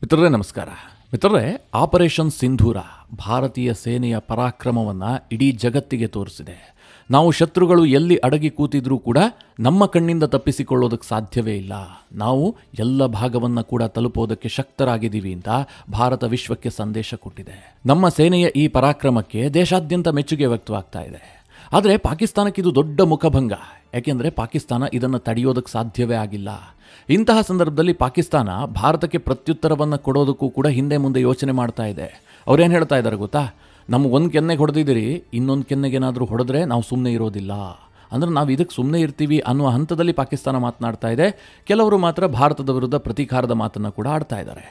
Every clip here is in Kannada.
ಮಿತ್ರರೇ ನಮಸ್ಕಾರ. ಮಿತ್ರರೇ, ಆಪರೇಷನ್ ಸಿಂಧೂರ ಭಾರತೀಯ ಸೇನೆಯ ಪರಾಕ್ರಮವನ್ನು ಇಡೀ ಜಗತ್ತಿಗೆ ತೋರಿಸಿದೆ. ನಾವು ಶತ್ರುಗಳು ಎಲ್ಲಿ ಅಡಗಿ ಕೂತಿದ್ರೂ ಕೂಡ ನಮ್ಮ ಕಣ್ಣಿಂದ ತಪ್ಪಿಸಿಕೊಳ್ಳೋದಕ್ಕೆ ಸಾಧ್ಯವೇ ಇಲ್ಲ. ನಾವು ಎಲ್ಲ ಭಾಗವನ್ನು ಕೂಡ ತಲುಪೋದಕ್ಕೆ ಶಕ್ತರಾಗಿದ್ದೀವಿ ಅಂತ ಭಾರತ ವಿಶ್ವಕ್ಕೆ ಸಂದೇಶ ಕೊಟ್ಟಿದೆ. ನಮ್ಮ ಸೇನೆಯ ಈ ಪರಾಕ್ರಮಕ್ಕೆ ದೇಶಾದ್ಯಂತ ಮೆಚ್ಚುಗೆ ವ್ಯಕ್ತವಾಗ್ತಾ ಇದೆ. ಆದರೆ ಪಾಕಿಸ್ತಾನಕ್ಕೆ ಇದು ದೊಡ್ಡ ಮುಖಭಂಗ. ಯಾಕೆಂದರೆ ಪಾಕಿಸ್ತಾನ ಇದನ್ನು ತಡೆಯೋದಕ್ಕೆ ಸಾಧ್ಯವೇ ಆಗಿಲ್ಲ. ಇಂತಹ ಸಂದರ್ಭದಲ್ಲಿ ಪಾಕಿಸ್ತಾನ ಭಾರತಕ್ಕೆ ಪ್ರತ್ಯುತ್ತರವನ್ನು ಕೊಡೋದಕ್ಕೂ ಕೂಡ ಹಿಂದೆ ಮುಂದೆ ಯೋಚನೆ ಮಾಡ್ತಾ ಇದೆ. ಅವ್ರೇನು ಹೇಳ್ತಾ ಇದ್ದಾರೆ ಗೊತ್ತಾ? ನಮ್ಗೆ ಒಂದು ಕೆನ್ನೆಗೆ ಹೊಡೆದಿದ್ದೀರಿ, ಇನ್ನೊಂದು ಕೆನ್ನೆಗೇನಾದರೂ ಹೊಡೆದ್ರೆ ನಾವು ಸುಮ್ಮನೆ ಇರೋದಿಲ್ಲ, ಅಂದರೆ ನಾವು ಇದಕ್ಕೆ ಸುಮ್ಮನೆ ಇರ್ತೀವಿ ಅನ್ನುವ ಹಂತದಲ್ಲಿ ಪಾಕಿಸ್ತಾನ ಮಾತನಾಡ್ತಾ ಇದೆ. ಕೆಲವರು ಮಾತ್ರ ಭಾರತದ ವಿರುದ್ಧ ಪ್ರತೀಕಾರದ ಮಾತನ್ನು ಕೂಡ ಆಡ್ತಾ ಇದ್ದಾರೆ.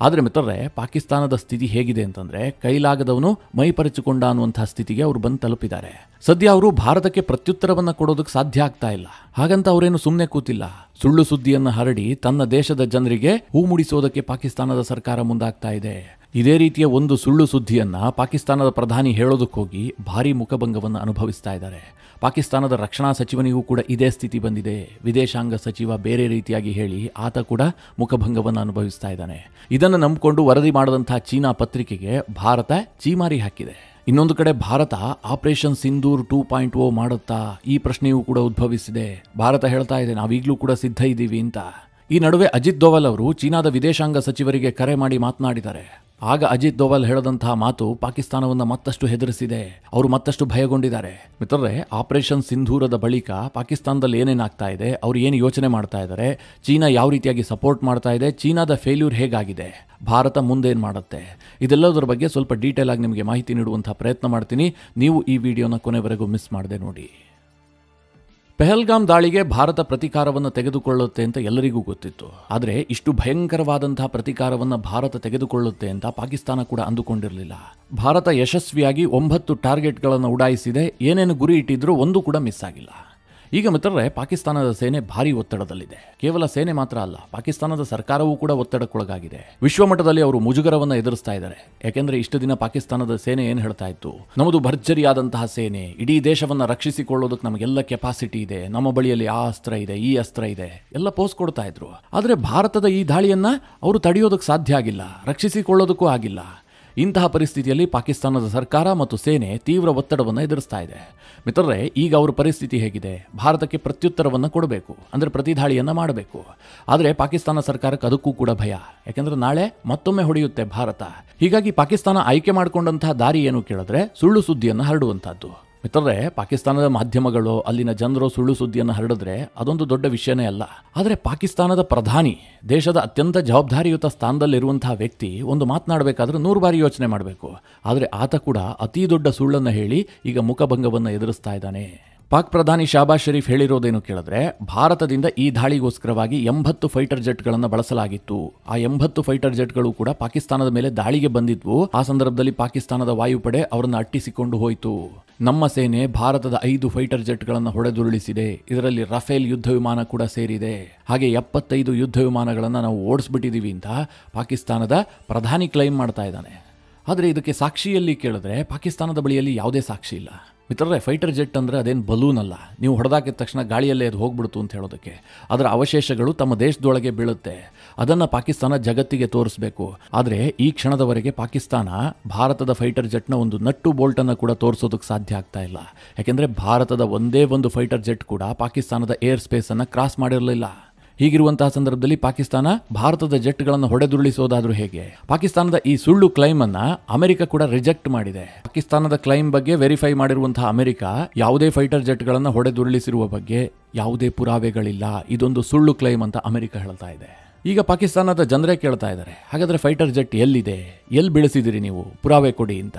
ಆದರೆ ಮಿತ್ರರೇ, ಪಾಕಿಸ್ತಾನದ ಸ್ಥಿತಿ ಹೇಗಿದೆ ಅಂತಂದರೆ, ಕೈಲಾಗದವನು ಮೈಪರಿಚಿಕೊಂಡ ಅನ್ನುವಂಥ ಸ್ಥಿತಿಗೆ ಅವರು ಬಂದು ತಲುಪಿದ್ದಾರೆ. ಸದ್ಯ ಅವರು ಭಾರತಕ್ಕೆ ಪ್ರತ್ಯುತ್ತರವನ್ನು ಕೊಡೋದಕ್ಕೆ ಸಾಧ್ಯ ಆಗ್ತಾ ಇಲ್ಲ. ಹಾಗಂತ ಅವರೇನು ಸುಮ್ಮನೆ ಕೂತಿಲ್ಲ. ಸುಳ್ಳು ಸುದ್ದಿಯನ್ನು ಹರಡಿ ತನ್ನ ದೇಶದ ಜನರಿಗೆ ಹೂ ಮುಡಿಸೋದಕ್ಕೆ ಪಾಕಿಸ್ತಾನದ ಸರ್ಕಾರ ಮುಂದಾಗ್ತಾ ಇದೆ. ಇದೇ ರೀತಿಯ ಒಂದು ಸುಳ್ಳು ಸುದ್ದಿಯನ್ನು ಪಾಕಿಸ್ತಾನದ ಪ್ರಧಾನಿ ಹೇಳೋದಕ್ಕೆ ಹೋಗಿ ಭಾರೀ ಮುಖಭಂಗವನ್ನು ಅನುಭವಿಸ್ತಾ ಇದ್ದಾರೆ. ಪಾಕಿಸ್ತಾನದ ರಕ್ಷಣಾ ಸಚಿವನಿಗೂ ಕೂಡ ಇದೇ ಸ್ಥಿತಿ ಬಂದಿದೆ. ವಿದೇಶಾಂಗ ಸಚಿವ ಬೇರೆ ರೀತಿಯಾಗಿ ಹೇಳಿ ಆತ ಕೂಡ ಮುಖಭಂಗವನ್ನು ಅನುಭವಿಸ್ತಾ ಇದ್ದಾನೆ. ಇದನ್ನು ನಂಬಿಕೊಂಡು ವರದಿ ಮಾಡಿದಂಥ ಚೀನಾ ಪತ್ರಿಕೆಗೆ ಭಾರತ ಚೀಮಾರಿ ಹಾಕಿದೆ. ಇನ್ನೊಂದು ಕಡೆ ಭಾರತ ಆಪರೇಷನ್ ಸಿಂಧೂರ್ 2.0 ಮಾಡುತ್ತಾ ಈ ಪ್ರಶ್ನೆಯೂ ಕೂಡ ಉದ್ಭವಿಸಿದೆ. ಭಾರತ ಹೇಳ್ತಾ ಇದೆ ನಾವೀಗಲೂ ಕೂಡ ಸಿದ್ಧ ಇದ್ದೀವಿ ಅಂತ. ಈ ನಡುವೆ ಅಜಿತ್ ದೋವಲ್ ಅವರು ಚೀನಾದ ವಿದೇಶಾಂಗ ಸಚಿವರಿಗೆ ಕರೆ ಮಾಡಿ ಮಾತನಾಡಿದ್ದಾರೆ. ಆಗ ಅಜಿತ್ ದೋವಲ್ ಹೇಳದಂತಹ ಮಾತು ಪಾಕಿಸ್ತಾನವನ್ನು ಮತ್ತಷ್ಟು ಹೆದರಿಸಿದೆ. ಅವರು ಮತ್ತಷ್ಟು ಭಯಗೊಂಡಿದ್ದಾರೆ. ಮಿತ್ರರೇ, ಆಪರೇಷನ್ ಸಿಂಧೂರದ ಬಳಿಕ ಪಾಕಿಸ್ತಾನದಲ್ಲಿ ಏನೇನಾಗ್ತಾ ಇದೆ, ಅವರು ಏನು ಯೋಚನೆ ಮಾಡ್ತಾ ಇದ್ದಾರೆ, ಚೀನಾ ಯಾವ ರೀತಿಯಾಗಿ ಸಪೋರ್ಟ್ ಮಾಡ್ತಾ ಇದೆ, ಚೀನಾದ ಫೇಲ್ಯೂರ್ ಹೇಗಾಗಿದೆ, ಭಾರತ ಮುಂದೇನು ಮಾಡುತ್ತೆ, ಇದೆಲ್ಲದರ ಬಗ್ಗೆ ಸ್ವಲ್ಪ ಡೀಟೇಲ್ ಆಗಿ ನಿಮಗೆ ಮಾಹಿತಿ ನೀಡುವಂಥ ಪ್ರಯತ್ನ ಮಾಡ್ತೀನಿ. ನೀವು ಈ ವಿಡಿಯೋನ ಕೊನೆವರೆಗೂ ಮಿಸ್ ಮಾಡದೆ ನೋಡಿ. ಪೆಹಲ್ಗಾಮ್ ದಾಳಿಗೆ ಭಾರತ ಪ್ರತೀಕಾರವನ್ನು ತೆಗೆದುಕೊಳ್ಳುತ್ತೆ ಅಂತ ಎಲ್ಲರಿಗೂ ಗೊತ್ತಿತ್ತು. ಆದರೆ ಇಷ್ಟು ಭಯಂಕರವಾದಂತಹ ಪ್ರತೀಕಾರವನ್ನು ಭಾರತ ತೆಗೆದುಕೊಳ್ಳುತ್ತೆ ಅಂತ ಪಾಕಿಸ್ತಾನ ಕೂಡ ಅಂದುಕೊಂಡಿರಲಿಲ್ಲ. ಭಾರತ ಯಶಸ್ವಿಯಾಗಿ 9 ಟಾರ್ಗೆಟ್ಗಳನ್ನು ಉಡಾಯಿಸಿದೆ. ಏನೇನು ಗುರಿ ಇಟ್ಟಿದ್ರೂ ಒಂದು ಕೂಡ ಮಿಸ್ ಆಗಿಲ್ಲ. ಈಗ ಮಿತ್ರರೇ, ಪಾಕಿಸ್ತಾನದ ಸೇನೆ ಭಾರಿ ಒತ್ತಡದಲ್ಲಿದೆ. ಕೇವಲ ಸೇನೆ ಮಾತ್ರ ಅಲ್ಲ, ಪಾಕಿಸ್ತಾನದ ಸರ್ಕಾರವೂ ಕೂಡ ಒತ್ತಡಕ್ಕೊಳಗಾಗಿದೆ. ವಿಶ್ವಮಟ್ಟದಲ್ಲಿ ಅವರು ಮುಜುಗರವನ್ನು ಎದುರಿಸ್ತಾ ಇದ್ದಾರೆ. ಯಾಕೆಂದ್ರೆ ಇಷ್ಟು ದಿನ ಪಾಕಿಸ್ತಾನದ ಸೇನೆ ಏನು ಹೇಳ್ತಾ ಇತ್ತು, ನಮ್ಮದು ಭರ್ಜರಿಯಾದಂತಹ ಸೇನೆ, ಇಡೀ ದೇಶವನ್ನು ರಕ್ಷಿಸಿಕೊಳ್ಳೋದಕ್ಕೆ ನಮಗೆಲ್ಲ ಕೆಪಾಸಿಟಿ ಇದೆ, ನಮ್ಮ ಬಳಿಯಲ್ಲಿ ಆ ಅಸ್ತ್ರ ಇದೆ, ಈ ಅಸ್ತ್ರ ಇದೆ, ಎಲ್ಲ ಪೋಸ್ ಕೊಡ್ತಾ ಇದ್ರು. ಆದರೆ ಭಾರತದ ಈ ದಾಳಿಯನ್ನ ಅವರು ತಡೆಯೋದಕ್ಕೆ ಸಾಧ್ಯ ಆಗಿಲ್ಲ, ರಕ್ಷಿಸಿಕೊಳ್ಳೋದಕ್ಕೂ ಆಗಿಲ್ಲ. ಇಂತಹ ಪರಿಸ್ಥಿತಿಯಲ್ಲಿ ಪಾಕಿಸ್ತಾನದ ಸರ್ಕಾರ ಮತ್ತು ಸೇನೆ ತೀವ್ರ ಒತ್ತಡವನ್ನು ಎದುರಿಸ್ತಾ ಇದೆ. ಮಿತ್ರರೇ, ಈಗ ಅವರ ಪರಿಸ್ಥಿತಿ ಹೇಗಿದೆ? ಭಾರತಕ್ಕೆ ಪ್ರತ್ಯುತ್ತರವನ್ನು ಕೊಡಬೇಕು, ಅಂದರೆ ಪ್ರತಿದಾಳಿಯನ್ನು ಮಾಡಬೇಕು. ಆದರೆ ಪಾಕಿಸ್ತಾನ ಸರ್ಕಾರಕ್ಕೆ ಅದಕ್ಕೂ ಕೂಡ ಭಯ. ಯಾಕೆಂದರೆ ನಾಳೆ ಮತ್ತೊಮ್ಮೆ ಹೊಡೆಯುತ್ತೆ ಭಾರತ. ಹೀಗಾಗಿ ಪಾಕಿಸ್ತಾನ ಆಯ್ಕೆ ಮಾಡಿಕೊಂಡಂತಹ ದಾರಿ ಏನು ಕೇಳಿದ್ರೆ, ಸುಳ್ಳು ಸುದ್ದಿಯನ್ನು ಹರಡುವಂಥದ್ದು. ಮಿತ್ರರೇ, ಪಾಕಿಸ್ತಾನದ ಮಾಧ್ಯಮಗಳು, ಅಲ್ಲಿನ ಜನರು ಸುಳ್ಳು ಸುದ್ದಿಯನ್ನು ಹರಡಿದ್ರೆ ಅದೊಂದು ದೊಡ್ಡ ವಿಷಯನೇ ಅಲ್ಲ. ಆದರೆ ಪಾಕಿಸ್ತಾನದ ಪ್ರಧಾನಿ, ದೇಶದ ಅತ್ಯಂತ ಜವಾಬ್ದಾರಿಯುತ ಸ್ಥಾನದಲ್ಲಿರುವಂತಹ ವ್ಯಕ್ತಿ ಒಂದು ಮಾತನಾಡಬೇಕಾದ್ರೆ 100 ಬಾರಿ ಯೋಚನೆ ಮಾಡಬೇಕು. ಆದರೆ ಆತ ಕೂಡ ಅತಿ ದೊಡ್ಡ ಸುಳ್ಳನ್ನು ಹೇಳಿ ಈಗ ಮುಖಭಂಗವನ್ನು ಎದುರಿಸ್ತಾ ಇದ್ದಾನೆ. ಪಾಕ್ ಪ್ರಧಾನಿ ಶಾಬಾಜ್ ಶರೀಫ್ ಹೇಳಿರೋದೇನು ಕೇಳಿದ್ರೆ, ಭಾರತದಿಂದ ಈ ದಾಳಿಗೋಸ್ಕರವಾಗಿ 80 ಫೈಟರ್ ಜೆಟ್ಗಳನ್ನು ಬಳಸಲಾಗಿತ್ತು. ಆ 80 ಫೈಟರ್ ಜೆಟ್ಗಳು ಕೂಡ ಪಾಕಿಸ್ತಾನದ ಮೇಲೆ ದಾಳಿಗೆ ಬಂದಿದ್ವು. ಆ ಸಂದರ್ಭದಲ್ಲಿ ಪಾಕಿಸ್ತಾನದ ವಾಯುಪಡೆ ಅವರನ್ನು ಅಟ್ಟಿಸಿಕೊಂಡು ಹೋಯಿತು. ನಮ್ಮ ಸೇನೆ ಭಾರತದ 5 ಫೈಟರ್ ಜೆಟ್ಗಳನ್ನು ಹೊಡೆದುರುಳಿಸಿದೆ. ಇದರಲ್ಲಿ ರಫೇಲ್ ಯುದ್ಧ ವಿಮಾನ ಕೂಡ ಸೇರಿದೆ. ಹಾಗೆ 75 ಯುದ್ಧ ವಿಮಾನಗಳನ್ನು ನಾವು ಓಡಿಸ್ಬಿಟ್ಟಿದ್ದೀವಿ ಅಂತ ಪಾಕಿಸ್ತಾನದ ಪ್ರಧಾನಿ ಕ್ಲೈಮ್ ಮಾಡ್ತಾ ಇದ್ದಾನೆ. ಆದರೆ ಇದಕ್ಕೆ ಸಾಕ್ಷಿಯಲ್ಲಿ ಕೇಳಿದ್ರೆ ಪಾಕಿಸ್ತಾನದ ಬಳಿಯಲ್ಲಿ ಯಾವುದೇ ಸಾಕ್ಷಿ ಇಲ್ಲ. ಮಿತ್ರರೇ, ಫೈಟರ್ ಜೆಟ್ ಅಂದರೆ ಅದೇನು ಬಲೂನ್ ಅಲ್ಲ, ನೀವು ಹೊಡೆದಾಕಿದ ತಕ್ಷಣ ಗಾಳಿಯಲ್ಲೇ ಅದು ಹೋಗ್ಬಿಡ್ತು ಅಂತ ಹೇಳೋದಕ್ಕೆ. ಅದರ ಅವಶೇಷಗಳು ತಮ್ಮ ದೇಶದೊಳಗೆ ಬೀಳುತ್ತೆ. ಅದನ್ನು ಪಾಕಿಸ್ತಾನ ಜಗತ್ತಿಗೆ ತೋರಿಸಬೇಕು. ಆದರೆ ಈ ಕ್ಷಣದವರೆಗೆ ಪಾಕಿಸ್ತಾನ ಭಾರತದ ಫೈಟರ್ ಜೆಟ್ನ ಒಂದು ನಟ್ಟು ಬೋಲ್ಟನ್ನು ಕೂಡ ತೋರಿಸೋದಕ್ಕೆ ಸಾಧ್ಯ ಆಗ್ತಾ ಇಲ್ಲ. ಯಾಕೆಂದರೆ ಭಾರತದ ಒಂದೇ ಒಂದು ಫೈಟರ್ ಜೆಟ್ ಕೂಡ ಪಾಕಿಸ್ತಾನದ ಏರ್ ಸ್ಪೇಸನ್ನು ಕ್ರಾಸ್ ಮಾಡಿರಲಿಲ್ಲ. ಹೀಗಿರುವಂತಹ ಸಂದರ್ಭದಲ್ಲಿ ಪಾಕಿಸ್ತಾನ ಭಾರತದ ಜೆಟ್ಗಳನ್ನು ಹೊಡೆದುರುಳಿಸೋದಾದ್ರೂ ಹೇಗೆ? ಪಾಕಿಸ್ತಾನದ ಈ ಸುಳ್ಳು ಕ್ಲೈಮ್ ಅನ್ನ ಅಮೆರಿಕ ಕೂಡ ರಿಜೆಕ್ಟ್ ಮಾಡಿದೆ. ಪಾಕಿಸ್ತಾನದ ಕ್ಲೈಮ್ ಬಗ್ಗೆ ವೆರಿಫೈ ಮಾಡಿರುವಂತಹ ಅಮೆರಿಕ ಯಾವುದೇ ಫೈಟರ್ ಜೆಟ್ಗಳನ್ನು ಹೊಡೆದುರುಳಿಸಿರುವ ಬಗ್ಗೆ ಯಾವುದೇ ಪುರಾವೆಗಳಿಲ್ಲ, ಇದೊಂದು ಸುಳ್ಳು ಕ್ಲೈಮ್ ಅಂತ ಅಮೆರಿಕ ಹೇಳ್ತಾ ಇದೆ. ಈಗ ಪಾಕಿಸ್ತಾನದ ಜನರೇ ಕೇಳ್ತಾ ಇದ್ದಾರೆ, ಹಾಗಾದ್ರೆ ಫೈಟರ್ ಜೆಟ್ ಎಲ್ಲಿದೆ, ಎಲ್ಲಿ ಬೆಳೆಸಿದಿರಿ ನೀವು, ಪುರಾವೆ ಕೊಡಿ ಅಂತ.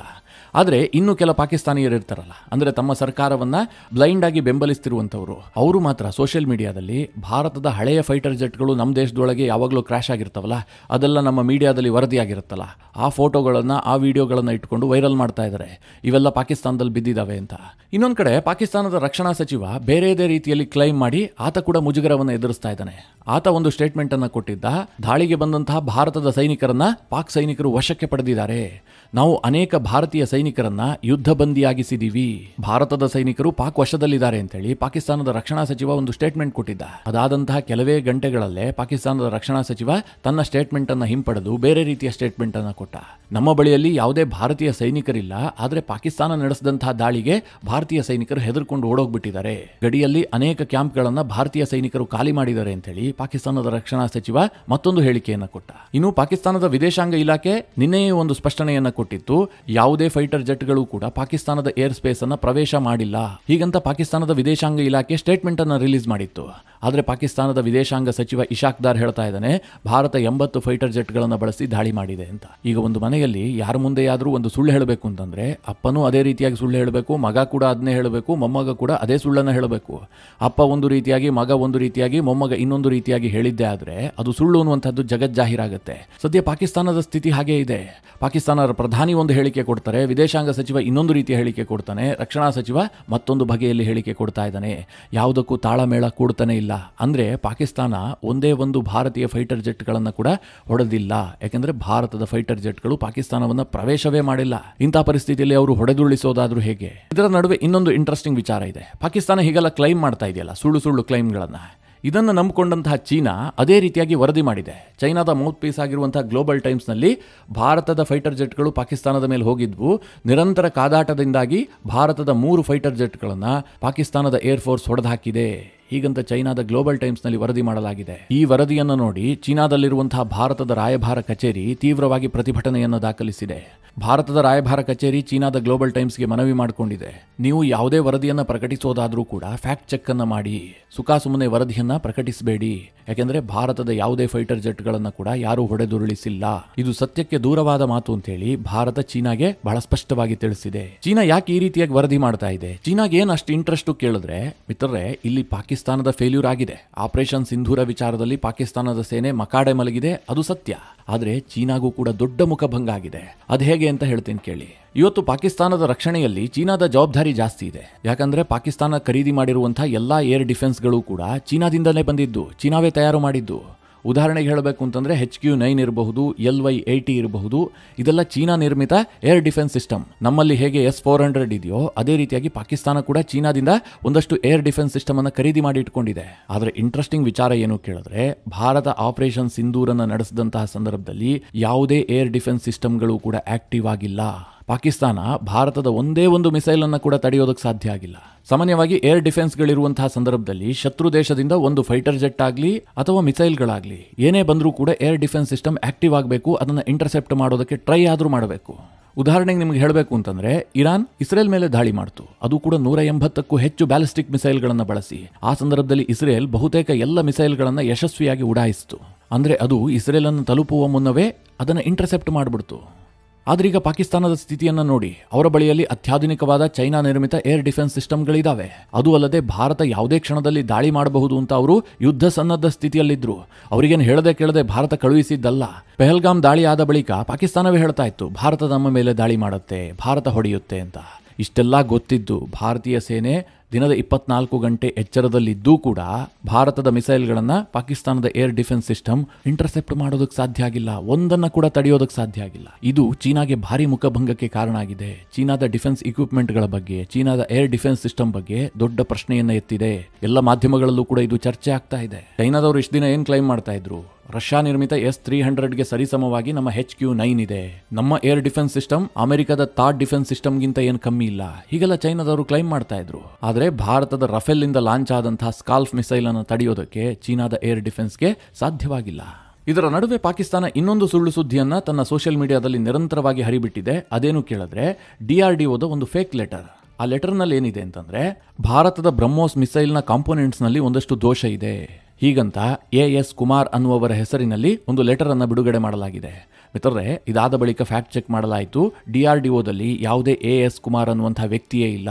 ಆದರೆ ಇನ್ನು ಕೆಲ ಪಾಕಿಸ್ತಾನಿಯರು ಇರ್ತಾರಲ್ಲ, ಅಂದರೆ ತಮ್ಮ ಸರ್ಕಾರವನ್ನು ಬ್ಲೈಂಡ್ ಆಗಿ ಬೆಂಬಲಿಸ್ತಿರುವಂಥವ್ರು, ಅವರು ಮಾತ್ರ ಸೋಷಿಯಲ್ ಮೀಡಿಯಾದಲ್ಲಿ ಭಾರತದ ಹಳೆಯ ಫೈಟರ್ ಜೆಟ್ಗಳು ನಮ್ಮ ದೇಶದೊಳಗೆ ಯಾವಾಗಲೂ ಕ್ರ್ಯಾಶ್ ಆಗಿರ್ತಾವಲ್ಲ, ಅದೆಲ್ಲ ನಮ್ಮ ಮೀಡಿಯಾದಲ್ಲಿ ವರದಿಯಾಗಿರುತ್ತಲ್ಲ, ಆ ಫೋಟೋಗಳನ್ನು ಆ ವಿಡಿಯೋಗಳನ್ನು ಇಟ್ಕೊಂಡು ವೈರಲ್ ಮಾಡ್ತಾ ಇದ್ದಾರೆ, ಇವೆಲ್ಲ ಪಾಕಿಸ್ತಾನದಲ್ಲಿ ಬಿದ್ದಿದ್ದಾವೆ ಅಂತ. ಇನ್ನೊಂದು ಕಡೆ ಪಾಕಿಸ್ತಾನದ ರಕ್ಷಣಾ ಸಚಿವ ಬೇರೆದೇ ರೀತಿಯಲ್ಲಿ ಕ್ಲೈಮ್ ಮಾಡಿ ಆತ ಕೂಡ ಮುಜುಗರವನ್ನು ಎದುರಿಸ್ತಾ ಇದ್ದಾನೆ. ಆತ ಒಂದು ಸ್ಟೇಟ್ಮೆಂಟ್ ಅನ್ನು ಕೊಟ್ಟಿದ್ದ, ದಾಳಿಗೆ ಬಂದಂತಹ ಭಾರತದ ಸೈನಿಕರನ್ನ ಪಾಕ್ ಸೈನಿಕರು ವಶಕ್ಕೆ ಪಡೆದಿದ್ದಾರೆ, ನಾವು ಅನೇಕ ಭಾರತೀಯ ಸೈನಿಕರನ್ನ ಯುದ್ಧ ಬಂದಿಯಾಗಿಸಿದೀವಿ, ಭಾರತದ ಸೈನಿಕರು ಪಾಕ್ ವಶದಲ್ಲಿದ್ದಾರೆ ಅಂತೇಳಿ ಪಾಕಿಸ್ತಾನದ ರಕ್ಷಣಾ ಸಚಿವ ಒಂದು ಸ್ಟೇಟ್ಮೆಂಟ್ ಕೊಟ್ಟಿದ್ದ. ಅದಾದಂತಹ ಕೆಲವೇ ಗಂಟೆಗಳಲ್ಲೇ ಪಾಕಿಸ್ತಾನದ ರಕ್ಷಣಾ ಸಚಿವ ತನ್ನ ಸ್ಟೇಟ್ಮೆಂಟ್ ಅನ್ನ ಹಿಂಪಡೆದು ಬೇರೆ ರೀತಿಯ ಸ್ಟೇಟ್ಮೆಂಟ್ ಅನ್ನ ಕೊಟ್ಟ. ನಮ್ಮ ಬಳಿಯಲ್ಲಿ ಯಾವುದೇ ಭಾರತೀಯ ಸೈನಿಕರಿಲ್ಲ, ಆದ್ರೆ ಪಾಕಿಸ್ತಾನ ನಡೆಸಿದಂತಹ ದಾಳಿಗೆ ಭಾರತೀಯ ಸೈನಿಕರು ಹೆದರ್ಕೊಂಡು ಓಡೋಗ್ಬಿಟ್ಟಿದ್ದಾರೆ, ಗಡಿಯಲ್ಲಿ ಅನೇಕ ಕ್ಯಾಂಪ್ಗಳನ್ನ ಭಾರತೀಯ ಸೈನಿಕರು ಖಾಲಿ ಮಾಡಿದ್ದಾರೆ ಅಂತೇಳಿ ಪಾಕಿಸ್ತಾನದ ರಕ್ಷಣಾ ಸಚಿವ ಮತ್ತೊಂದು ಹೇಳಿಕೆಯನ್ನ ಕೊಟ್ಟ. ಇನ್ನು ಪಾಕಿಸ್ತಾನದ ವಿದೇಶಾಂಗ ಇಲಾಖೆ ನಿನ್ನೆಯೇ ಒಂದು ಸ್ಪಷ್ಟನೆಯನ್ನ ಕೊಟ್ಟಿತ್ತು, ಯಾವುದೇ ಫೈಟರ್ ಜೆಟ್ಗಳು ಕೂಡ ಪಾಕಿಸ್ತಾನದ ಏರ್ ಸ್ಪೇಸ್ ಅನ್ನ ಪ್ರವೇಶ ಮಾಡಿಲ್ಲ ಹೀಗಂತ ಪಾಕಿಸ್ತಾನದ ವಿದೇಶಾಂಗ ಇಲಾಖೆ ಸ್ಟೇಟ್ಮೆಂಟ್ ಅನ್ನ ರಿಲೀಸ್ ಮಾಡಿತ್ತು. ಆದ್ರೆ ಪಾಕಿಸ್ತಾನದ ವಿದೇಶಾಂಗ ಸಚಿವ ಇಶಾಕ್ ದಾರ್ ಹೇಳ್ತಾ ಇದ್ದಾನೆ, ಭಾರತ 80 ಫೈಟರ್ ಜೆಟ್ಗಳನ್ನು ಬಳಸಿ ದಾಳಿ ಮಾಡಿದೆ ಅಂತ. ಈಗ ಒಂದು ಮನೆಯಲ್ಲಿ ಯಾರ ಮುಂದೆಯಾದ್ರೂ ಒಂದು ಸುಳ್ಳು ಹೇಳಬೇಕು ಅಂತಂದ್ರೆ ಅಪ್ಪನೂ ಅದೇ ರೀತಿಯಾಗಿ ಸುಳ್ಳು ಹೇಳಬೇಕು, ಮಗ ಕೂಡ ಅದನ್ನೇ ಹೇಳಬೇಕು, ಮೊಮ್ಮಗ ಕೂಡ ಅದೇ ಸುಳ್ಳನ್ನ ಹೇಳಬೇಕು. ಅಪ್ಪ ಒಂದು ರೀತಿಯಾಗಿ, ಮಗ ಒಂದು ರೀತಿಯಾಗಿ, ಮೊಮ್ಮಗ ಇನ್ನೊಂದು ರೀತಿಯಾಗಿ ಹೇಳಿದ್ದೆ ಆದ್ರೆ ಅದು ಸುಳ್ಳು ಅನ್ನುವಂಥದ್ದು ಜಗಜ್ಜಾಹೀರಾಗುತ್ತೆ. ಸದ್ಯ ಪಾಕಿಸ್ತಾನದ ಸ್ಥಿತಿ ಹಾಗೇ ಇದೆ. ಪಾಕಿಸ್ತಾನದ ಪ್ರಧಾನಿ ಒಂದು ಹೇಳಿಕೆ ಕೊಡ್ತಾರೆ, ವಿದೇಶಾಂಗ ಸಚಿವ ಇನ್ನೊಂದು ರೀತಿಯ ಹೇಳಿಕೆ ಕೊಡ್ತಾನೆ, ರಕ್ಷಣಾ ಸಚಿವ ಮತ್ತೊಂದು ಬಗೆಯಲ್ಲಿ ಹೇಳಿಕೆ ಕೊಡ್ತಾ ಇದ್ದಾನೆ. ಯಾವುದಕ್ಕೂ ತಾಳಮೇಳ ಕೂಡ್ತಾನೆ ಇಲ್ಲ. ಅಂದ್ರೆ ಪಾಕಿಸ್ತಾನ ಒಂದೇ ಒಂದು ಭಾರತೀಯ ಫೈಟರ್ ಜೆಟ್ಗಳನ್ನು ಕೂಡ ಹೊಡೆದಿಲ್ಲ, ಯಾಕೆಂದ್ರೆ ಭಾರತದ ಫೈಟರ್ ಜೆಟ್ಗಳು ಪಾಕಿಸ್ತಾನವನ್ನ ಪ್ರವೇಶವೇ ಮಾಡಿಲ್ಲ. ಇಂತಹ ಪರಿಸ್ಥಿತಿಯಲ್ಲಿ ಅವರು ಹೊಡೆದುರುಳಿಸೋದಾದ್ರೂ ಹೇಗೆ? ಇದರ ನಡುವೆ ಇನ್ನೊಂದು ಇಂಟ್ರೆಸ್ಟಿಂಗ್ ವಿಚಾರ ಇದೆ. ಪಾಕಿಸ್ತಾನ ಹೀಗೆಲ್ಲ ಕ್ಲೈಮ್ ಮಾಡ್ತಾ ಇದೆಯಲ್ಲ, ಸುಳ್ಳು ಸುಳ್ಳು ಕ್ಲೈಮ್ಗಳನ್ನ, ಇದನ್ನು ನಂಬಿಕೊಂಡಂತಹ ಚೀನಾ ಅದೇ ರೀತಿಯಾಗಿ ವರದಿ ಮಾಡಿದೆ. ಚೈನಾದ ಮೌತ್ ಪೀಸ್ ಆಗಿರುವಂತಹ ಗ್ಲೋಬಲ್ ಟೈಮ್ಸ್ನಲ್ಲಿ ಭಾರತದ ಫೈಟರ್ ಜೆಟ್ಗಳು ಪಾಕಿಸ್ತಾನದ ಮೇಲೆ ಹೋಗಿದ್ವು, ನಿರಂತರ ಕಾದಾಟದಿಂದಾಗಿ ಭಾರತದ 3 ಫೈಟರ್ ಜೆಟ್ಗಳನ್ನು ಪಾಕಿಸ್ತಾನದ ಏರ್ ಫೋರ್ಸ್ ಹೊಡೆದು ಹಾಕಿದೆ ಹೀಗಂತ ಚೈನಾದ ಗ್ಲೋಬಲ್ ಟೈಮ್ಸ್ನಲ್ಲಿ ವರದಿ ಮಾಡಲಾಗಿದೆ. ಈ ವರದಿಯನ್ನು ನೋಡಿ ಚೀನಾದಲ್ಲಿರುವಂತಹ ಭಾರತದ ರಾಯಭಾರ ಕಚೇರಿ ತೀವ್ರವಾಗಿ ಪ್ರತಿಭಟನೆಯನ್ನು ದಾಖಲಿಸಿದೆ. ಭಾರತದ ರಾಯಭಾರ ಕಚೇರಿ ಚೀನಾದ ಗ್ಲೋಬಲ್ ಟೈಮ್ಸ್ಗೆ ಮನವಿ ಮಾಡಿಕೊಂಡಿದೆ, ನೀವು ಯಾವುದೇ ವರದಿಯನ್ನು ಪ್ರಕಟಿಸೋದಾದ್ರೂ ಕೂಡ ಫ್ಯಾಕ್ಟ್ ಚೆಕ್ ಅನ್ನ ಮಾಡಿ, ಸುಖಾಸುಮ್ಮನೆ ವರದಿಯನ್ನ ಪ್ರಕಟಿಸಬೇಡಿ. ಯಾಕೆಂದ್ರೆ ಭಾರತದ ಯಾವುದೇ ಫೈಟರ್ ಜೆಟ್ಗಳನ್ನು ಕೂಡ ಯಾರೂ ಹೊಡೆದುರುಳಿಸಿಲ್ಲ. ಇದು ಸತ್ಯಕ್ಕೆ ದೂರವಾದ ಮಾತು ಅಂತೇಳಿ ಭಾರತ ಚೀನಾಗೆ ಬಹಳ ಸ್ಪಷ್ಟವಾಗಿ ತಿಳಿಸಿದೆ. ಚೀನಾ ಯಾಕೆ ಈ ರೀತಿಯಾಗಿ ವರದಿ ಮಾಡ್ತಾ ಇದೆ? ಚೀನಾಗೆ ಏನು ಅಷ್ಟು ಇಂಟ್ರೆಸ್ಟ್ ಕೇಳಿದ್ರೆ ಮಿತ್ರರೇ, ಇಲ್ಲಿ ಪಾಕಿಸ್ತಾನದ ಫೇಲ್ಯೂರ್ ಆಗಿದೆ. ಆಪರೇಷನ್ ಸಿಂಧೂರ ವಿಚಾರದಲ್ಲಿ ಪಾಕಿಸ್ತಾನದ ಸೇನೆ ಮಕಾಡೆ ಮಲಗಿದೆ, ಅದು ಸತ್ಯ. ಆದರೆ ಚೀನಾಗೂ ಕೂಡ ದೊಡ್ಡ ಮುಖಭಂಗ ಆಗಿದೆ. ಅದು ಹೇಗೆ ಅಂತ ಹೇಳ್ತೀನಿ ಕೇಳಿ. ಇವತ್ತು ಪಾಕಿಸ್ತಾನದ ರಕ್ಷಣೆಯಲ್ಲಿ ಚೀನಾದ ಜವಾಬ್ದಾರಿ ಜಾಸ್ತಿ ಇದೆ. ಯಾಕಂದ್ರೆ ಪಾಕಿಸ್ತಾನ ಖರೀದಿ ಮಾಡಿರುವಂತಹ ಎಲ್ಲಾ ಏರ್ ಡಿಫೆನ್ಸ್ಗಳು ಕೂಡ ಚೀನಾದಿಂದಲೇ ಬಂದಿದ್ದು, ಚೀನಾವೇ ತಯಾರು ಮಾಡಿದ್ದು. ಉದಾಹರಣೆಗೆ ಹೇಳಬೇಕು ಅಂತಂದ್ರೆ HQ-9 ಇರಬಹುದು, LY-80 ಇರಬಹುದು, ಇದೆಲ್ಲ ಚೀನಾ ನಿರ್ಮಿತ ಏರ್ ಡಿಫೆನ್ಸ್ ಸಿಸ್ಟಮ್. ನಮ್ಮಲ್ಲಿ ಹೇಗೆ S-400 ಇದೆಯೋ ಅದೇ ರೀತಿಯಾಗಿ ಪಾಕಿಸ್ತಾನ ಕೂಡ ಚೀನಾದಿಂದ ಒಂದಷ್ಟು ಏರ್ ಡಿಫೆನ್ಸ್ ಸಿಸ್ಟಮ್ ಅನ್ನು ಖರೀದಿ ಮಾಡಿ ಇಟ್ಕೊಂಡಿದೆ. ಆದರೆ ಇಂಟ್ರೆಸ್ಟಿಂಗ್ ವಿಚಾರ ಏನು ಕೇಳಿದ್ರೆ, ಭಾರತ ಆಪರೇಷನ್ ಸಿಂಧೂರನ್ನ ನಡೆಸಿದಂತಹ ಸಂದರ್ಭದಲ್ಲಿ ಯಾವುದೇ ಏರ್ ಡಿಫೆನ್ಸ್ ಸಿಸ್ಟಮ್ಗಳು ಕೂಡ ಆಕ್ಟಿವ್ ಆಗಿಲ್ಲ. ಪಾಕಿಸ್ತಾನ ಭಾರತದ ಒಂದೇ ಒಂದು ಮಿಸೈಲ್ ಅನ್ನು ಕೂಡ ತಡೆಯೋದಕ್ಕೆ ಸಾಧ್ಯ ಆಗಿಲ್ಲ. ಸಾಮಾನ್ಯವಾಗಿ ಏರ್ ಡಿಫೆನ್ಸ್ಗಳಿರುವಂತಹ ಸಂದರ್ಭದಲ್ಲಿ ಶತ್ರು ದೇಶದಿಂದ ಒಂದು ಫೈಟರ್ ಜೆಟ್ ಆಗಲಿ ಅಥವಾ ಮಿಸೈಲ್ಗಳಾಗಲಿ ಏನೇ ಬಂದರೂ ಕೂಡ ಏರ್ ಡಿಫೆನ್ಸ್ ಸಿಸ್ಟಮ್ ಆಕ್ಟಿವ್ ಆಗಬೇಕು, ಅದನ್ನು ಇಂಟರ್ಸೆಪ್ಟ್ ಮಾಡೋದಕ್ಕೆ ಟ್ರೈ ಆದರೂ ಮಾಡಬೇಕು. ಉದಾಹರಣೆಗೆ ನಿಮ್ಗೆ ಹೇಳಬೇಕು ಅಂತಂದ್ರೆ, ಇರಾನ್ ಇಸ್ರೇಲ್ ಮೇಲೆ ದಾಳಿ ಮಾಡ್ತು, ಅದು ಕೂಡ 180ಕ್ಕೂ ಹೆಚ್ಚು ಬ್ಯಾಲಿಸ್ಟಿಕ್ ಮಿಸೈಲ್ಗಳನ್ನು ಬಳಸಿ. ಆ ಸಂದರ್ಭದಲ್ಲಿ ಇಸ್ರೇಲ್ ಬಹುತೇಕ ಎಲ್ಲ ಮಿಸೈಲ್ಗಳನ್ನು ಯಶಸ್ವಿಯಾಗಿ ಉಡಾಯಿಸಿತು. ಅಂದ್ರೆ ಅದು ಇಸ್ರೇಲ್ ಅನ್ನು ತಲುಪುವ ಮುನ್ನವೇ ಅದನ್ನು ಇಂಟರ್ಸೆಪ್ಟ್ ಮಾಡಿಬಿಡ್ತು. ಆದ್ರೀಗ ಪಾಕಿಸ್ತಾನದ ಸ್ಥಿತಿಯನ್ನು ನೋಡಿ, ಅವರ ಬಳಿಯಲ್ಲಿ ಅತ್ಯಾಧುನಿಕವಾದ ಚೈನಾ ನಿರ್ಮಿತ ಏರ್ ಡಿಫೆನ್ಸ್ ಸಿಸ್ಟಮ್ಗಳಿದ್ದಾವೆ. ಅದು ಅಲ್ಲದೆ ಭಾರತ ಯಾವುದೇ ಕ್ಷಣದಲ್ಲಿ ದಾಳಿ ಮಾಡಬಹುದು ಅಂತ ಅವರು ಯುದ್ಧ ಸನ್ನದ್ಧ ಸ್ಥಿತಿಯಲ್ಲಿದ್ರು. ಅವರಿಗೇನು ಹೇಳದೆ ಕೇಳದೆ ಭಾರತ ಕಳುಹಿಸಿದ್ದಲ್ಲ. ಪೆಹಲ್ಗಾಮ್ ದಾಳಿ ಆದ ಬಳಿಕ ಪಾಕಿಸ್ತಾನವೇ ಹೇಳ್ತಾ ಇತ್ತು, ಭಾರತ ನಮ್ಮ ಮೇಲೆ ದಾಳಿ ಮಾಡುತ್ತೆ, ಭಾರತ ಹೊಡೆಯುತ್ತೆ ಅಂತ. ಇಷ್ಟೆಲ್ಲ ಗೊತ್ತಿದ್ದು ಭಾರತೀಯ ಸೇನೆ ದಿನದ 24 ಗಂಟೆ ಎಚ್ಚರದಲ್ಲಿದ್ದೂ ಕೂಡ ಭಾರತದ ಮಿಸೈಲ್ಗಳನ್ನು ಪಾಕಿಸ್ತಾನದ ಏರ್ ಡಿಫೆನ್ಸ್ ಸಿಸ್ಟಮ್ ಇಂಟರ್ಸೆಪ್ಟ್ ಮಾಡೋದಕ್ಕೆ ಸಾಧ್ಯ ಆಗಿಲ್ಲ, ಒಂದನ್ನು ಕೂಡ ತಡೆಯೋದಕ್ಕೆ ಸಾಧ್ಯ ಆಗಿಲ್ಲ. ಇದು ಚೀನಾಗೆ ಭಾರಿ ಮುಖಭಂಗಕ್ಕೆ ಕಾರಣ ಆಗಿದೆ. ಚೀನಾದ ಡಿಫೆನ್ಸ್ ಇಕ್ವಿಪ್ಮೆಂಟ್ಗಳ ಬಗ್ಗೆ, ಚೀನಾದ ಏರ್ ಡಿಫೆನ್ಸ್ ಸಿಸ್ಟಮ್ ಬಗ್ಗೆ ದೊಡ್ಡ ಪ್ರಶ್ನೆಯನ್ನ ಎತ್ತಿದೆ. ಎಲ್ಲ ಮಾಧ್ಯಮಗಳಲ್ಲೂ ಕೂಡ ಇದು ಚರ್ಚೆ ಆಗ್ತಾ ಇದೆ. ಚೈನಾದವರು ಇಷ್ಟು ದಿನ ಏನ್ ಕ್ಲೈಮ್ ಮಾಡ್ತಾ ಇದ್ರು, ರಷ್ಯಾ ನಿರ್ಮಿತ S-300ಗೆ ಸರಿಸಮವಾಗಿ ನಮ್ಮ HQ-9 ಇದೆ, ನಮ್ಮ ಏರ್ ಡಿಫೆನ್ಸ್ ಸಿಸ್ಟಮ್ ಅಮೆರಿಕದ ಥಾಡ್ ಡಿಫೆನ್ಸ್ ಸಿಸ್ಟಮ್ಗಿಂತ ಏನು ಕಮ್ಮಿ ಇಲ್ಲ, ಹೀಗೆಲ್ಲ ಚೈನಾದವರು ಕ್ಲೈಮ್ ಮಾಡ್ತಾ ಇದ್ರು. ಆದರೆ ಭಾರತದ ರಫೇಲ್ ಇಂದ ಲಾಂಚ್ ಆದಂತಹ ಸ್ಕಾಲ್ಫ್ ಮಿಸೈಲ್ ಅನ್ನು ತಡೆಯೋದಕ್ಕೆ ಚೀನಾದ ಏರ್ ಡಿಫೆನ್ಸ್ಗೆ ಸಾಧ್ಯವಾಗಿಲ್ಲ. ಇದರ ನಡುವೆ ಪಾಕಿಸ್ತಾನ ಇನ್ನೊಂದು ಸುಳ್ಳು ಸುದ್ದಿಯನ್ನ ತನ್ನ ಸೋಷಿಯಲ್ ಮೀಡಿಯಾದಲ್ಲಿ ನಿರಂತರವಾಗಿ ಹರಿಬಿಟ್ಟಿದೆ. ಅದೇನು ಕೇಳಿದ್ರೆ, DRDOದ ಒಂದು ಫೇಕ್ ಲೆಟರ್. ಆ ಲೆಟರ್ನಲ್ಲಿ ಏನಿದೆ ಅಂತಂದ್ರೆ, ಭಾರತದ ಬ್ರಹ್ಮೋಸ್ ಮಿಸೈಲ್ನ ಕಾಂಪೋನೆಂಟ್ಸ್ನಲ್ಲಿ ಒಂದಷ್ಟು ದೋಷ ಇದೆ ಹೀಗಂತ AS ಕುಮಾರ್ ಅನ್ನುವವರ ಹೆಸರಿನಲ್ಲಿ ಒಂದು ಲೆಟರ್ ಅನ್ನು ಬಿಡುಗಡೆ ಮಾಡಲಾಗಿದೆ. ಮಿತ್ರರೇ, ಇದಾದ ಬಳಿಕ ಫ್ಯಾಕ್ಟ್ ಚೆಕ್ ಮಾಡಲಾಯಿತು. DRDOದಲ್ಲಿ ಯಾವುದೇ AS ಕುಮಾರ್ ಅನ್ನುವಂತಹ ವ್ಯಕ್ತಿಯೇ ಇಲ್ಲ.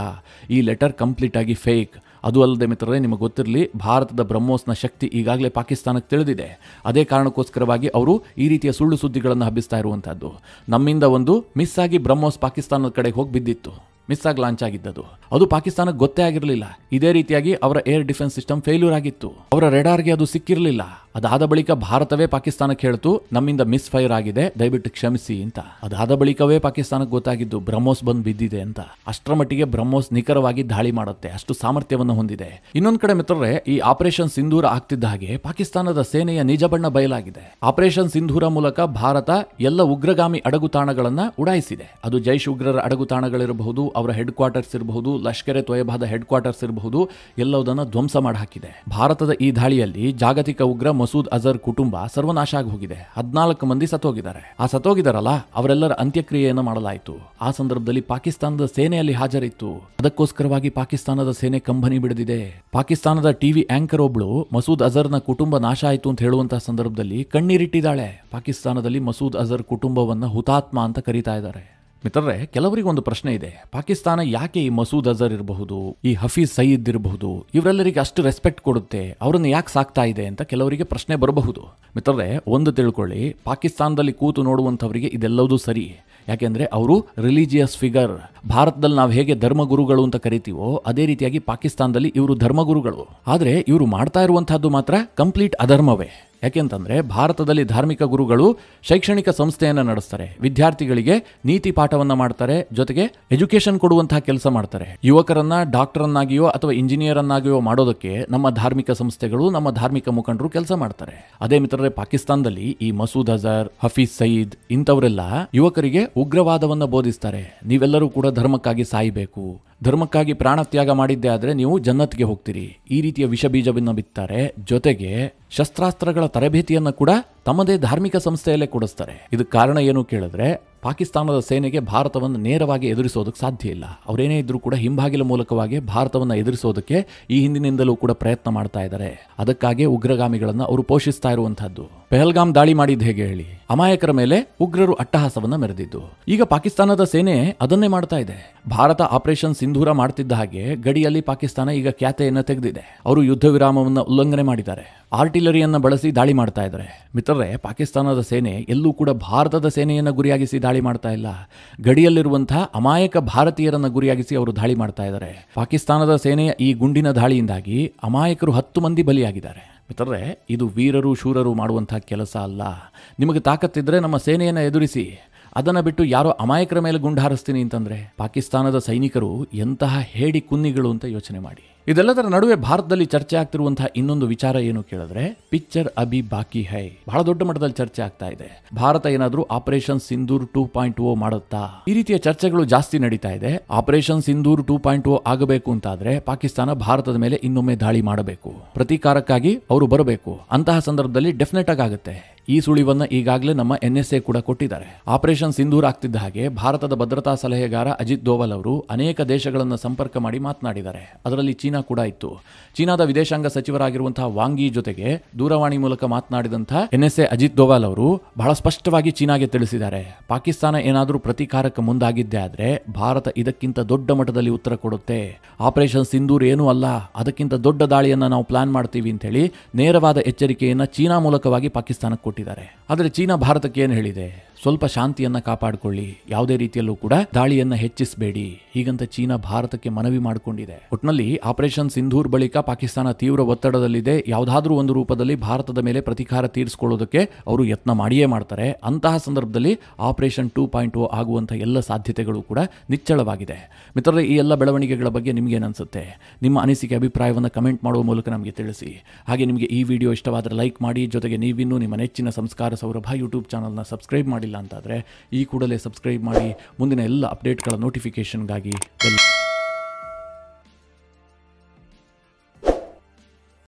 ಈ ಲೆಟರ್ ಕಂಪ್ಲೀಟ್ ಆಗಿ ಫೇಕ್. ಅದು ಅಲ್ಲದೆ ಮಿತ್ರರೇ, ನಿಮಗೆ ಗೊತ್ತಿರಲಿ, ಭಾರತದ ಬ್ರಹ್ಮೋಸ್ನ ಶಕ್ತಿ ಈಗಾಗಲೇ ಪಾಕಿಸ್ತಾನಕ್ಕೆ ತಿಳಿದಿದೆ. ಅದೇ ಕಾರಣಕ್ಕೋಸ್ಕರವಾಗಿ ಅವರು ಈ ರೀತಿಯ ಸುಳ್ಳು ಸುದ್ದಿಗಳನ್ನು ಹಬ್ಬಿಸ್ತಾ ಇರುವಂತಹದ್ದು. ನಮ್ಮಿಂದ ಒಂದು ಮಿಸ್ ಆಗಿ ಬ್ರಹ್ಮೋಸ್ ಪಾಕಿಸ್ತಾನದ ಕಡೆಗೆ ಹೋಗಿ ಬಿದ್ದಿತ್ತು, ಮಿಸ್ ಆಗಿ ಲಾಂಚ್ ಆಗಿದ್ದದು. ಅದು ಪಾಕಿಸ್ತಾನಕ್ಕೆ ಗೊತ್ತೇ ಆಗಿರಲಿಲ್ಲ. ಇದೇ ರೀತಿಯಾಗಿ ಅವರ ಏರ್ ಡಿಫೆನ್ಸ್ ಸಿಸ್ಟಮ್ ಫೇಲ್ಯೂರ್ ಆಗಿತ್ತು. ಅವರ ರೆಡಾರ್ಗೆ ಅದು ಸಿಕ್ಕಿರಲಿಲ್ಲ. ಅದಾದ ಬಳಿಕ ಭಾರತವೇ ಪಾಕಿಸ್ತಾನಕ್ಕೆ ಹೇಳ್ತು ನಮ್ಮಿಂದ ಮಿಸ್ ಫೈರ್ ಆಗಿದೆ, ದಯವಿಟ್ಟು ಕ್ಷಮಿಸಿ ಅಂತ. ಅದಾದ ಬಳಿಕವೇ ಪಾಕಿಸ್ತಾನಕ್ಕೆ ಗೊತ್ತಾಗಿದ್ದು ಬ್ರಹ್ಮೋಸ್ ಬಂದು ಬಿದ್ದಿದೆ ಅಂತ. ಅಷ್ಟರ ಮಟ್ಟಿಗೆ ಬ್ರಹ್ಮೋಸ್ ನಿಖರವಾಗಿ ದಾಳಿ ಮಾಡುತ್ತೆ, ಅಷ್ಟು ಸಾಮರ್ಥ್ಯವನ್ನು ಹೊಂದಿದೆ. ಇನ್ನೊಂದು ಕಡೆ ಮಿತ್ರರೇ, ಈ ಆಪರೇಷನ್ ಸಿಂಧೂರ ಆಗ್ತಿದ್ದ ಹಾಗೆ ಪಾಕಿಸ್ತಾನದ ಸೇನೆಯ ನಿಜ ಬಣ್ಣ ಬಯಲಾಗಿದೆ. ಆಪರೇಷನ್ ಸಿಂಧೂರ ಮೂಲಕ ಭಾರತ ಎಲ್ಲ ಉಗ್ರಗಾಮಿ ಅಡಗುತಾಣಗಳನ್ನ ಉಡಾಯಿಸಿದೆ. ಅದು ಜೈಷ್ ಉಗ್ರರ ಅಡಗುತಾಣಗಳಿರಬಹುದು, ಅವರ ಹೆಡ್ ಕ್ವಾರ್ಟರ್ಸ್ ಇರಬಹುದು, ಲಷ್ಕರ್ ಎ ತೊಯ್ಬಾದ ಹೆಡ್ ಕ್ವಾರ್ಟರ್ಸ್ ಇರಬಹುದು, ಎಲ್ಲವುದನ್ನು ಧ್ವಂಸ ಮಾಡಿ ಹಾಕಿದೆ. ಭಾರತದ ಈ ದಾಳಿಯಲ್ಲಿ ಜಾಗತಿಕ ಉಗ್ರ ಮಸೂದ್ ಅಜರ್ ಕುಟುಂಬ ಸರ್ವನಾಶ ಆಗಿ ಹೋಗಿದೆ. 14 ಮಂದಿ ಸತ್ತೋಗಿದ್ದಾರೆ. ಆ ಸತ್ತೋಗಿದಾರಲ್ಲ, ಅವರೆಲ್ಲರ ಅಂತ್ಯಕ್ರಿಯೆಯನ್ನು ಮಾಡಲಾಯಿತು. ಆ ಸಂದರ್ಭದಲ್ಲಿ ಪಾಕಿಸ್ತಾನದ ಸೇನೆಯಲ್ಲಿ ಹಾಜರಿತ್ತು. ಅದಕ್ಕೋಸ್ಕರವಾಗಿ ಪಾಕಿಸ್ತಾನದ ಸೇನೆ ಕಂಬನಿ ಬಿಡದಿದೆ. ಪಾಕಿಸ್ತಾನದ ಟಿವಿ ಆಂಕರ್ ಒಬ್ಳು ಮಸೂದ್ ಅಜರ್ನ ಕುಟುಂಬ ನಾಶ ಆಯಿತು ಅಂತ ಹೇಳುವಂತಹ ಸಂದರ್ಭದಲ್ಲಿ ಕಣ್ಣೀರಿಟ್ಟಿದ್ದಾಳೆ. ಪಾಕಿಸ್ತಾನದಲ್ಲಿ ಮಸೂದ್ ಅಜರ್ ಕುಟುಂಬವನ್ನ ಹುತಾತ್ಮ ಅಂತ ಕರೀತಾ ಇದ್ದಾರೆ. ಮಿತ್ರರೇ, ಕೆಲವರಿಗೆ ಒಂದು ಪ್ರಶ್ನೆ ಇದೆ. ಪಾಕಿಸ್ತಾನ ಯಾಕೆ ಈ ಮಸೂದ್ ಅಜರ್ ಇರಬಹುದು, ಈ ಹಫೀಜ್ ಸಯೀದ್ ಇರಬಹುದು, ಇವರೆಲ್ಲರಿಗೆ ಅಷ್ಟು ರೆಸ್ಪೆಕ್ಟ್ ಕೊಡುತ್ತೆ, ಅವರನ್ನು ಯಾಕೆ ಸಾಕ್ತಾ ಇದೆ ಅಂತ ಕೆಲವರಿಗೆ ಪ್ರಶ್ನೆ ಬರಬಹುದು. ಮಿತ್ರರೇ, ಒಂದು ತಿಳ್ಕೊಳ್ಳಿ, ಪಾಕಿಸ್ತಾನದಲ್ಲಿ ಕೂತು ನೋಡುವಂಥವರಿಗೆ ಇದೆಲ್ಲವೂ ಸರಿ. ಯಾಕೆಂದ್ರೆ ಅವರು ರಿಲಿಜಿಯಸ್ ಫಿಗರ್. ಭಾರತದಲ್ಲಿ ನಾವು ಹೇಗೆ ಧರ್ಮಗುರುಗಳು ಅಂತ ಕರಿತೀವೋ ಅದೇ ರೀತಿಯಾಗಿ ಪಾಕಿಸ್ತಾನದಲ್ಲಿ ಇವರು ಧರ್ಮಗುರುಗಳು. ಆದ್ರೆ ಇವರು ಮಾಡ್ತಾ ಇರುವಂತಹದ್ದು ಮಾತ್ರ ಕಂಪ್ಲೀಟ್ ಅಧರ್ಮವೇ. ಯಾಕೆಂತಂದ್ರೆ ಭಾರತದಲ್ಲಿ ಧಾರ್ಮಿಕ ಗುರುಗಳು ಶೈಕ್ಷಣಿಕ ಸಂಸ್ಥೆಯನ್ನು ನಡೆಸ್ತಾರೆ, ವಿದ್ಯಾರ್ಥಿಗಳಿಗೆ ನೀತಿ ಪಾಠವನ್ನ ಮಾಡ್ತಾರೆ, ಜೊತೆಗೆ ಎಜುಕೇಶನ್ ಕೊಡುವಂತಹ ಕೆಲಸ ಮಾಡ್ತಾರೆ. ಯುವಕರನ್ನ ಡಾಕ್ಟರನ್ನಾಗಿಯೋ ಅಥವಾ ಇಂಜಿನಿಯರ್ ಅನ್ನಾಗಿಯೋ ಮಾಡೋದಕ್ಕೆ ನಮ್ಮ ಧಾರ್ಮಿಕ ಸಂಸ್ಥೆಗಳು, ನಮ್ಮ ಧಾರ್ಮಿಕ ಮುಖಂಡರು ಕೆಲಸ ಮಾಡ್ತಾರೆ. ಅದೇ ಮಿತ್ರರೇ, ಪಾಕಿಸ್ತಾನದಲ್ಲಿ ಈ ಮಸೂದ್ ಅಜರ್, ಹಫೀಜ್ ಸಯೀದ್ ಇಂಥವರೆಲ್ಲ ಯುವಕರಿಗೆ ಉಗ್ರವಾದವನ್ನ ಬೋಧಿಸ್ತಾರೆ. ನೀವೆಲ್ಲರೂ ಕೂಡ ಧರ್ಮಕ್ಕಾಗಿ ಸಾಯಬೇಕು, ಧರ್ಮಕ್ಕಾಗಿ ಪ್ರಾಣ ತ್ಯಾಗ ಮಾಡಿದ್ದೆ ಆದ್ರೆ ನೀವು ಜನ್ನತ್ಗೆ ಹೋಗ್ತೀರಿ, ಈ ರೀತಿಯ ವಿಷ ಬೀಜವನ್ನು ಬಿತ್ತಾರೆ. ಜೊತೆಗೆ ಶಸ್ತ್ರಾಸ್ತ್ರಗಳ ತರಬೇತಿಯನ್ನು ಕೂಡ ತಮ್ಮದೇ ಧಾರ್ಮಿಕ ಸಂಸ್ಥೆಯಲ್ಲೇ ಕೊಡಿಸ್ತಾರೆ. ಇದಕ್ಕೆ ಕಾರಣ ಏನು ಕೇಳಿದ್ರೆ, ಪಾಕಿಸ್ತಾನದ ಸೇನೆಗೆ ಭಾರತವನ್ನು ನೇರವಾಗಿ ಎದುರಿಸೋದಕ್ಕೆ ಸಾಧ್ಯ ಇಲ್ಲ. ಅವರೇನೇ ಇದ್ರೂ ಕೂಡ ಹಿಂಬಾಗಿಲ ಮೂಲಕವಾಗಿ ಭಾರತವನ್ನು ಎದುರಿಸೋದಕ್ಕೆ ಈ ಹಿಂದಿನಿಂದಲೂ ಕೂಡ ಪ್ರಯತ್ನ ಮಾಡ್ತಾ ಇದ್ದಾರೆ. ಅದಕ್ಕಾಗಿ ಉಗ್ರಗಾಮಿಗಳನ್ನ ಅವರು ಪೋಷಿಸ್ತಾ ಇರುವಂತಹದ್ದು. ಪೆಹಲ್ಗಾಮ್ ದಾಳಿ ಮಾಡಿದ್ದು ಹೇಗೆ ಹೇಳಿ? ಅಮಾಯಕರ ಮೇಲೆ ಉಗ್ರರು ಅಟ್ಟಹಾಸವನ್ನ ಮೆರೆದಿದ್ದು. ಈಗ ಪಾಕಿಸ್ತಾನದ ಸೇನೆ ಅದನ್ನೇ ಮಾಡ್ತಾ ಇದೆ. ಭಾರತ ಆಪರೇಷನ್ ಸಿಂಧೂರ ಮಾಡ್ತಿದ್ದ ಹಾಗೆ ಗಡಿಯಲ್ಲಿ ಪಾಕಿಸ್ತಾನ ಈಗ ಖ್ಯಾತೆಯನ್ನು ತೆಗೆದಿದೆ. ಅವರು ಯುದ್ಧ ವಿರಾಮವನ್ನು ಉಲ್ಲಂಘನೆ ಮಾಡಿದ್ದಾರೆ, ಆರ್ಟಿಲರಿಯನ್ನ ಬಳಸಿ ದಾಳಿ ಮಾಡ್ತಾ ಇದ್ದಾರೆ. ಮಿತ್ರರೇ, ಪಾಕಿಸ್ತಾನದ ಸೇನೆ ಎಲ್ಲೂ ಕೂಡ ಭಾರತದ ಸೇನೆಯನ್ನ ಗುರಿಯಾಗಿಸಿ ದಾಳಿ ಮಾಡ್ತಾ ಇಲ್ಲ. ಗಡಿಯಲ್ಲಿರುವಂತಹ ಅಮಾಯಕ ಭಾರತೀಯರನ್ನ ಗುರಿಯಾಗಿಸಿ ಅವರು ದಾಳಿ ಮಾಡ್ತಾ ಇದ್ದಾರೆ. ಪಾಕಿಸ್ತಾನದ ಸೇನೆಯ ಈ ಗುಂಡಿನ ದಾಳಿಯಿಂದಾಗಿ ಅಮಾಯಕರು 10 ಮಂದಿ ಬಲಿಯಾಗಿದ್ದಾರೆ. ಮಿತ್ರರೇ, ಇದು ವೀರರು ಶೂರರು ಮಾಡುವಂತಹ ಕೆಲಸ ಅಲ್ಲ. ನಿಮಗೆ ತಾಕತ್ತಿದ್ರೆ ನಮ್ಮ ಸೇನೆಯನ್ನು ಎದುರಿಸಿ. ಅದನ್ನು ಬಿಟ್ಟು ಯಾರೋ ಅಮಾಯಕರ ಮೇಲೆ ಗುಂಡು ಹಾರಿಸ್ತೀನಿ ಅಂತಂದ್ರೆ ಪಾಕಿಸ್ತಾನದ ಸೈನಿಕರು ಎಂತಹ ಹೇಡಿ ಕುನ್ನಿಗಳು ಅಂತ ಯೋಚನೆ ಮಾಡಿ. ಇದೆಲ್ಲದರ ನಡುವೆ ಭಾರತದಲ್ಲಿ ಚರ್ಚೆ ಆಗ್ತಿರುವಂತಹ ಇನ್ನೊಂದು ವಿಚಾರ ಏನು ಕೇಳಿದ್ರೆ, ಪಿಕ್ಚರ್ ಅಭಿ ಬಾಕಿ ಹೈ. ಬಹಳ ದೊಡ್ಡ ಮಟ್ಟದಲ್ಲಿ ಚರ್ಚೆ ಆಗ್ತಾ ಇದೆ. ಭಾರತ ಏನಾದ್ರೂ ಆಪರೇಷನ್ ಸಿಂಧೂರ್ 2.0 ಮಾಡುತ್ತಾ? ಈ ರೀತಿಯ ಚರ್ಚೆಗಳು ಜಾಸ್ತಿ ನಡೀತಾ ಇದೆ. ಆಪರೇಷನ್ ಸಿಂಧೂರ್ 2.0 ಆಗಬೇಕು ಅಂತಾದ್ರೆ ಪಾಕಿಸ್ತಾನ ಭಾರತದ ಮೇಲೆ ಇನ್ನೊಮ್ಮೆ ದಾಳಿ ಮಾಡಬೇಕು, ಪ್ರತೀಕಾರಕ್ಕಾಗಿ ಅವರು ಬರಬೇಕು. ಅಂತಹ ಸಂದರ್ಭದಲ್ಲಿ ಡೆಫಿನೆಟ್ ಆಗುತ್ತೆ. ಈ ಸುಳಿವನ್ನ ಈಗಾಗಲೇ ನಮ್ಮ NSA ಕೂಡ ಕೊಟ್ಟಿದ್ದಾರೆ. ಆಪರೇಷನ್ ಸಿಂಧೂರ್ ಆಗ್ತಿದ್ದ ಹಾಗೆ ಭಾರತದ ಭದ್ರತಾ ಸಲಹೆಗಾರ ಅಜಿತ್ ದೋವಲ್ ಅವರು ಅನೇಕ ದೇಶಗಳನ್ನು ಸಂಪರ್ಕ ಮಾಡಿ ಮಾತನಾಡಿದ್ದಾರೆ. ಅದರಲ್ಲಿ ಚೀನಾ ಕೂಡ ಇತ್ತು. ಚೀನಾದ ವಿದೇಶಾಂಗ ಸಚಿವರಾಗಿರುವಂತಹ ವಾಂಗಿ ಜೊತೆಗೆ ದೂರವಾಣಿ ಮೂಲಕ ಮಾತನಾಡಿದಂತಹ NSA ಅಜಿತ್ ದೋವಲ್ ಅವರು ಬಹಳ ಸ್ಪಷ್ಟವಾಗಿ ಚೀನಾಗೆ ತಿಳಿಸಿದ್ದಾರೆ, ಪಾಕಿಸ್ತಾನ ಏನಾದರೂ ಪ್ರತೀಕಾರಕ್ಕೆ ಮುಂದಾಗಿದ್ದೇ ಆದ್ರೆ ಭಾರತ ಇದಕ್ಕಿಂತ ದೊಡ್ಡ ಮಟ್ಟದಲ್ಲಿ ಉತ್ತರ ಕೊಡುತ್ತೆ. ಆಪರೇಷನ್ ಸಿಂಧೂರ್ ಏನೂ ಅಲ್ಲ, ಅದಕ್ಕಿಂತ ದೊಡ್ಡ ದಾಳಿಯನ್ನ ನಾವು ಪ್ಲಾನ್ ಮಾಡ್ತೀವಿ ಅಂತ ಹೇಳಿ ನೇರವಾದ ಎಚ್ಚರಿಕೆಯನ್ನ ಚೀನಾ ಮೂಲಕವಾಗಿ ಪಾಕಿಸ್ತಾನಕ್ಕೆ ಕೊಟ್ಟಿದ್ದಾರೆ. ಆದರೆ ಚೀನಾ ಭಾರತಕ್ಕೆ ಏನು ಹೇಳಿದೆ? ಸ್ವಲ್ಪ ಶಾಂತಿಯನ್ನ ಕಾಪಾಡಿಕೊಳ್ಳಿ, ಯಾವುದೇ ರೀತಿಯಲ್ಲೂ ಕೂಡ ದಾಳಿಯನ್ನ ಹೆಚ್ಚಿಸಬೇಡಿ, ಹೀಗಂತ ಚೀನಾ ಭಾರತಕ್ಕೆ ಮನವಿ ಮಾಡಿಕೊಂಡಿದೆ. ಒಟ್ನಲ್ಲಿ ಆಪರೇಷನ್ ಸಿಂಧೂರ್ ಬಳಿಕ ಪಾಕಿಸ್ತಾನ ತೀವ್ರ ಒತ್ತಡದಲ್ಲಿದೆ. ಯಾವುದಾದ್ರೂ ಒಂದು ರೂಪದಲ್ಲಿ ಭಾರತದ ಮೇಲೆ ಪ್ರತೀಕಾರ ತೀರಿಸಿಕೊಳ್ಳೋದಕ್ಕೆ ಅವರು ಯತ್ನ ಮಾಡಿಯೇ ಮಾಡ್ತಾರೆ. ಅಂತಹ ಸಂದರ್ಭದಲ್ಲಿ ಆಪರೇಷನ್ 2.0 ಆಗುವಂತಹ ಎಲ್ಲ ಸಾಧ್ಯತೆಗಳು ಕೂಡ ನಿಚ್ಚಳವಾಗಿದೆ. ಮಿತ್ರರೇ, ಈ ಎಲ್ಲ ಬೆಳವಣಿಗೆಗಳ ಬಗ್ಗೆ ನಿಮ್ಗೇನು ಅನ್ಸುತ್ತೆ? ನಿಮ್ಮ ಅನಿಸಿಕೆ ಅಭಿಪ್ರಾಯವನ್ನು ಕಮೆಂಟ್ ಮಾಡುವ ಮೂಲಕ ನಮಗೆ ತಿಳಿಸಿ. ಹಾಗೆ ನಿಮಗೆ ಈ ವಿಡಿಯೋ ಇಷ್ಟವಾದರೆ ಲೈಕ್ ಮಾಡಿ. ಜೊತೆಗೆ ನೀವಿನ್ನೂ ನಿಮ್ಮ ನೆಚ್ಚಿನ ಸಂಸ್ಕಾರ ಸೌರಭ ಯೂಟ್ಯೂಬ್ ಚಾನಲ್ನ ಸಬ್ಸ್ಕ್ರೈಬ್ ಮಾಡಿಲ್ಲ ಅಂತಾದರೆ ಈ ಕೂಡಲೇ ಸಬ್ಸ್ಕ್ರೈಬ್ ಮಾಡಿ. ಮುಂದಿನ ಎಲ್ಲ ಅಪ್ಡೇಟ್ಗಳ ನೋಟಿಫಿಕೇಷನ್ಗಾಗಿ